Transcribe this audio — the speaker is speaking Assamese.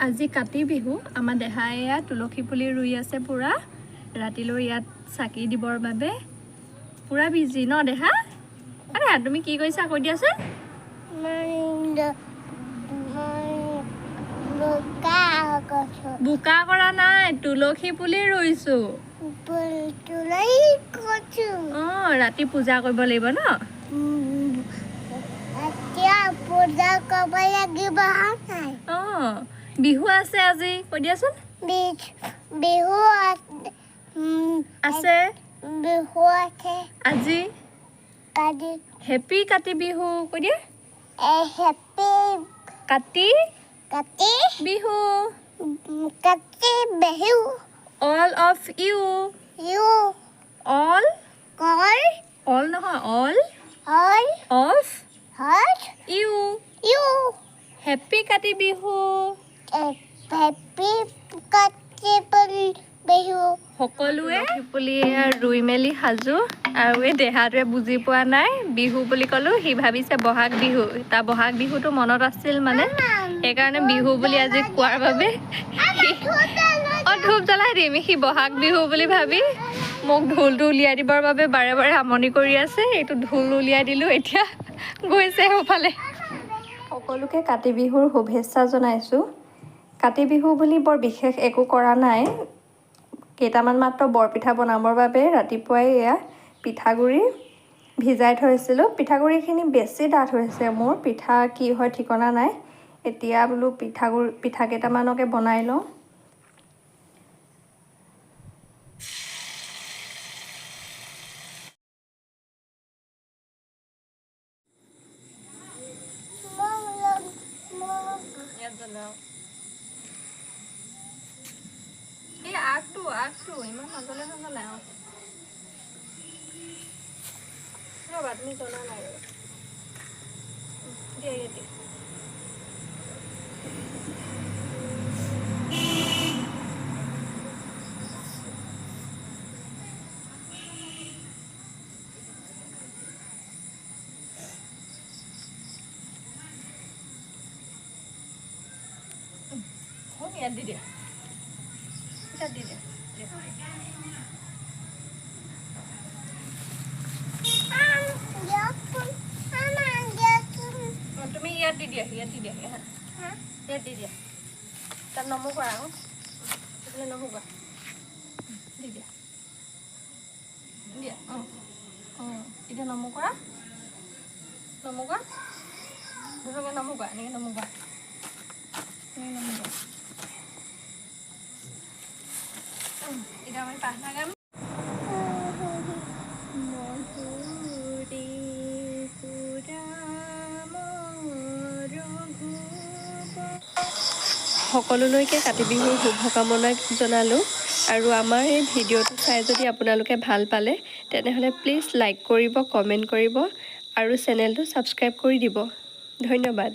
আজি কাতি বিহু আমাৰ দেহাই ইয়াত তুলসী পুলি ৰুই আছে পুৰা ৰাতিলৈ ইয়াত চাকি দিবৰ বাবে পুৰা বিজি ন দেহা আৰে তুমি কি কৈছা কৈ দিয়াচোন বুকা কৰা নাই তুলসী পুলি ৰুইছো ৰাতি পূজা কৰিব লাগিব ন বিহু আছে আজি কৈ দিয়াচোন বিহু আছে বিহু আছে আজি কাতি হেপী কাতি বিহু কৈ দিয়া happy Kati Kati Bihu Kati Bihu all of you you all কল all নহয় all হল of হল you you happy Kati Bihu happy Kati Bihu সকলোৱে পুলি ৰুই মেলি সাজু আৰু এই দেহাটোৱে বুজি পোৱা নাই বিহু বুলি ক'লো সি ভাবিছে বহাগ বিহু তাৰ বহাগ বিহুটো মনত আছিল মানে সেইকাৰণে বিহু বুলি আজি কোৱাৰ বাবে ধূপ জ্বলাই দিম সি বহাগ বিহু বুলি ভাবি মোক ঢোলটো উলিয়াই দিবৰ বাবে বাৰে বাৰে আমনি কৰি আছে এইটো ঢোল উলিয়াই দিলোঁ এতিয়া গৈছে সেইফালে সকলোকে কাতি বিহুৰ শুভেচ্ছা জনাইছোঁ কাতি বিহু বুলি বৰ বিশেষ একো কৰা নাই কেইটামান মাত্ৰ বৰপিঠা বনাবৰ বাবে ৰাতিপুৱাই এয়া পিঠাগুড়ি ভিজাই থৈছিলোঁ পিঠাগুড়িখিনি বেছি ডাঠ হৈছে মোৰ পিঠা কি হয় ঠিকনা নাই এতিয়া বোলো পিঠা কেইটামানকে বনাই লওঁ এই আগটো ইমান নজলে নজলে ৰ'বা তুমি জনা নাই দিয়া ইয়াতে ইয়াত দি দিয়া ইয়াত দি দিয়া তুমি ইয়াত দি দিয়া ইয়াত দি দিয়া তাত নমুকা আকৌ সেইফালে নমুকা দি দিয়া দিয়া এতিয়া নমুকা ধুনীয়াকৈ নমুকা এনেকৈ নমুকা এতিয়া আমি প্ৰাৰ্থনা গাম সকলোলৈকে কাতি বিহুৰ শুভকামনা জনালোঁ আৰু আমাৰ এই ভিডিঅ'টো চাই যদি আপোনালোকে ভাল পালে তেনেহ'লে প্লিজ লাইক কৰিব কমেণ্ট কৰিব আৰু চেনেলটো ছাবস্ক্ৰাইব কৰি দিব ধন্যবাদ